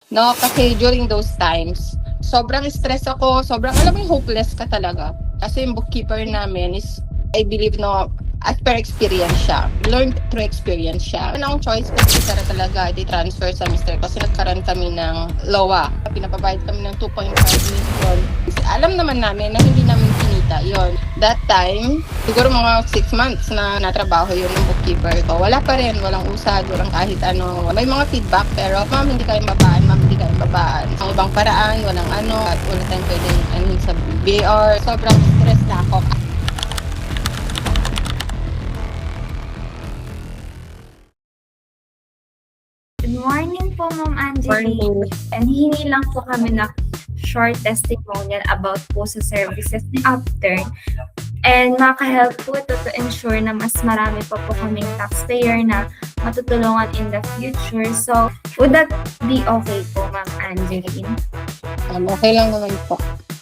No, kasi during those times, sobrang stress ako, sobrang alam mo yung hopeless ka talaga. Kasi yung bookkeeper namin is, I believe no, as per experience siya. Learned through experience siya. Wala akong choice kasi tara talaga, di-transfer sa mister kasi nagkaroon kami ng LOA. Pinapabayad kami ng 2.5 million. Kasi alam naman namin na hindi namin kinita yon. That time, siguro mga 6 months na natrabaho yun ng bookkeeper ko. Wala pa rin, walang usad, walang kahit ano. May mga feedback pero, ma'am, hindi kayo babaan, ma'am, hindi kayo babaan. Ang ibang paraan, walang ano, at wala tayong pwedeng sa BR. Sobrang stress na ako. Good morning po, Ma'am Angeline. And hingi lang po kami ng short testimonial about po sa services ni Upturn. And makahelp po ito to ensure na mas marami pa po kaming taxpayer na matutulungan in the future. So, would that be okay po, Ma'am Angeline? Okay lang naman po.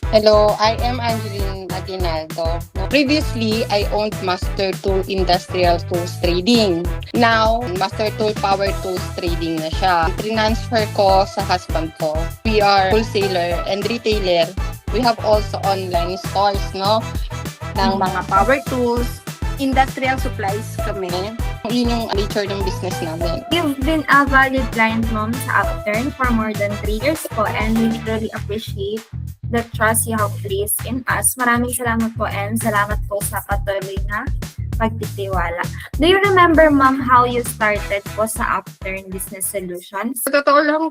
Hello, I am Angeline Aguinaldo. Previously, I owned Master Tool Industrial Tools Trading. Now, Master Tool Power Tools Trading na siya. Transfer ko sa husband ko. We are wholesaler and retailer. We have also online stores, no? Ng mga power tools, industrial supplies kami. Yun yung nature ng business namin. You've been a valued client, Ma'am, sa Upturn for more than 3 years po, and we really appreciate the trust you have placed in us. Maraming salamat po, and salamat po sa patuloy na pagtitiwala. Do you remember, Ma'am, how you started po sa Upturn Business Solutions? Sa totoo lang,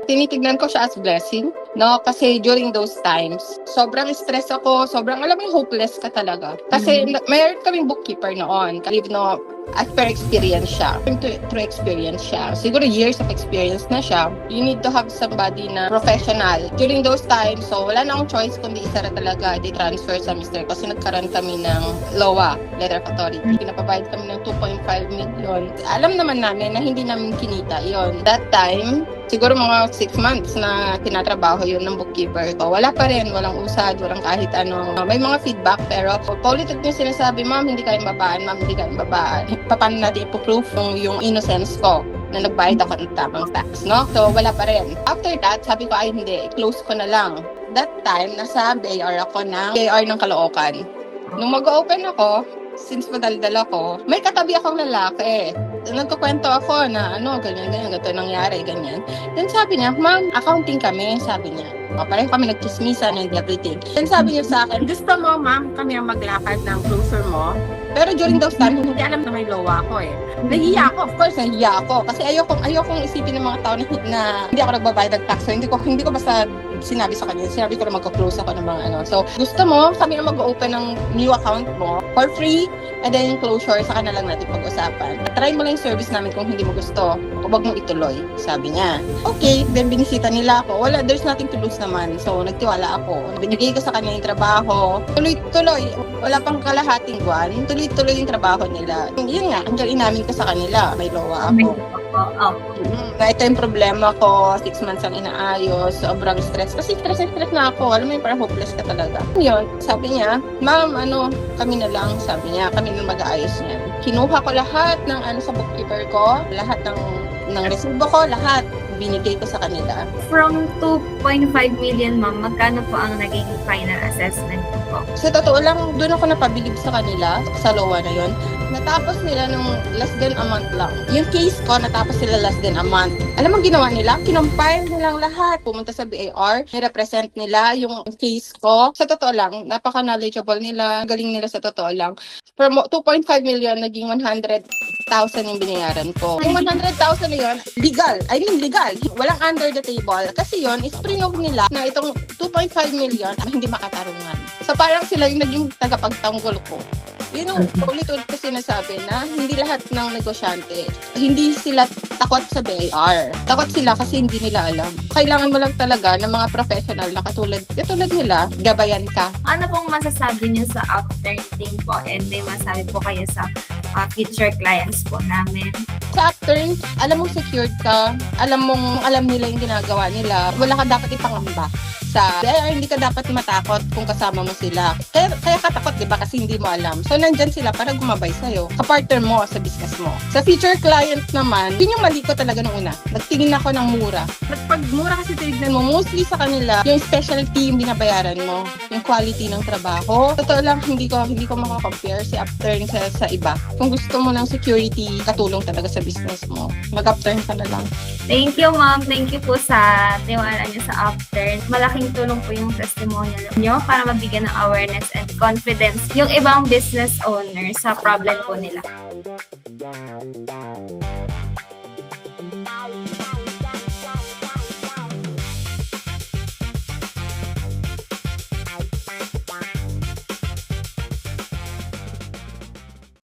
tinitignan ko siya as blessing, no? Kasi during those times, sobrang stress ako, sobrang alam mo yung hopeless ka talaga. Kasi mayroon kaming bookkeeper noon. Believe no, as per experience siya. Through experience siya. Siguro years of experience na siya. You need to have somebody na professional. During those times, so wala na akong choice kundi isa na talaga di-transfer sa mister kasi nagkaroon kami ng LOA, Letter of Authority. Pinapabayad kami ng 2.5 million. Alam naman namin na hindi namin kinita yon. That time, siguro mga 6 months na tinatrabaho yun ng bookkeeper ko. Wala pa rin, walang usad, walang kahit ano. May mga feedback pero paulit-ulit yung sinasabi, ma'am, hindi kayo babaan, ma'am, hindi kayo babaan. Paano natin ipo-proof yung innocence ko na nagbayad ako ng tamang tax, no? So, wala pa rin. After that, sabi ko, ay hindi, close ko na lang. That time, nasa BAR ako ng BAR ng Caloocan. Nung mag-open ako, since madaldal ako, may katabi akong lalaki. Nagkukwento ako na ganyan, ganito nangyari, ganyan. Then sabi niya, ma'am, accounting kami, sabi niya. Pareho kami nagchismisan and everything. Then sabi niya sa akin, gusto mo, ma'am, kami ang maglakad ng closer mo. Pero during those time, hindi alam na may lowa ako eh. Nahiya ako, of course, nahiya ako. Kasi ayokong isipin ng mga tao na hindi ako nagbabayad ng tax. So, hindi ko basta sinabi sa kanya. Sinabi ko na magka-close ako ng mga ano. So, gusto mo, kami ang mag-open ng new account mo for free. And then yung closure, saka na lang natin pag-usapan. Try mo lang yung service namin kung hindi mo gusto. Huwag mong ituloy, sabi niya. Okay, then binisita nila ako. Wala, there's nothing to lose naman. So, nagtiwala ako. Binigay ko sa kanya yung trabaho. Tuloy-tuloy. Wala pang kalahating buwan. Tuloy-tuloy yung trabaho nila. Yun nga, hanggang inamin ko sa kanila. May lowa ako. Na ito yung problema ko. 6 months ang inaayos. Sobrang stress. Kasi stress na ako. Alam mo yung parang hopeless ka talaga. Yun, sabi niya, ma'am, kami na lang. Sabi niya, kami na mag-aayos niyan. Kinuha ko lahat ng sa bookkeeper ko. Lahat ng resibo ko. Lahat. Binigay ko sa kanila. From 2.5 million, Ma'am, magkano po ang naging final assessment po? Sa totoo lang, doon ako napabilib sa kanila, sa LOA na yon. Natapos nila nung less than a month lang. Yung case ko, natapos sila less than a month. Alam mo ginawa nila? Kinompile nilang lahat. Pumunta sa BAR, nirepresent nila yung case ko. Sa totoo lang, napaka-knowledgeable nila. Galing nila sa totoo lang. From 2.5 million, naging 100,000 yung binayaran ko. Yung 100,000 na yun, legal. Walang under the table. Kasi yun, is pre-know nila na itong 2.5 million hindi makatarungan. So parang sila yung naging tagapagtanggol ko. Yun yung ulit-ulit ko sinasabi na hindi lahat ng negosyante, hindi sila takot sa BAR. Takot sila kasi hindi nila alam. Kailangan mo lang talaga ng mga professional na katulad nila, gabayan ka. Ano pong masasabi niyo sa Upturn team po, and may masabi po kayo sa future clients po namin? Sa Upturn, alam mong secured ka, alam nila yung ginagawa nila, wala ka dapat ipangamba. isa. Kaya hindi ka dapat matakot kung kasama mo sila. Kaya katakot, di ba? Kasi hindi mo alam. So, nandyan sila para gumabay sa'yo. Kapartner mo sa business mo. Sa future client naman, yun yung mali ko talaga nung una. Nagtingin ako ng mura. At pag mura kasi tinignan mo, mostly sa kanila, yung specialty yung binabayaran mo. Yung quality ng trabaho. Totoo lang, hindi ko makakompare si Upturn sa iba. Kung gusto mo ng security, katulong talaga sa business mo. Mag-Upturn ka na lang. Thank you, ma'am. Thank you po sa tiwala niyo sa Upturn. Malaking tulong po yung testimonial niyo para mabigyan ng awareness and confidence yung ibang business owners sa problem po nila.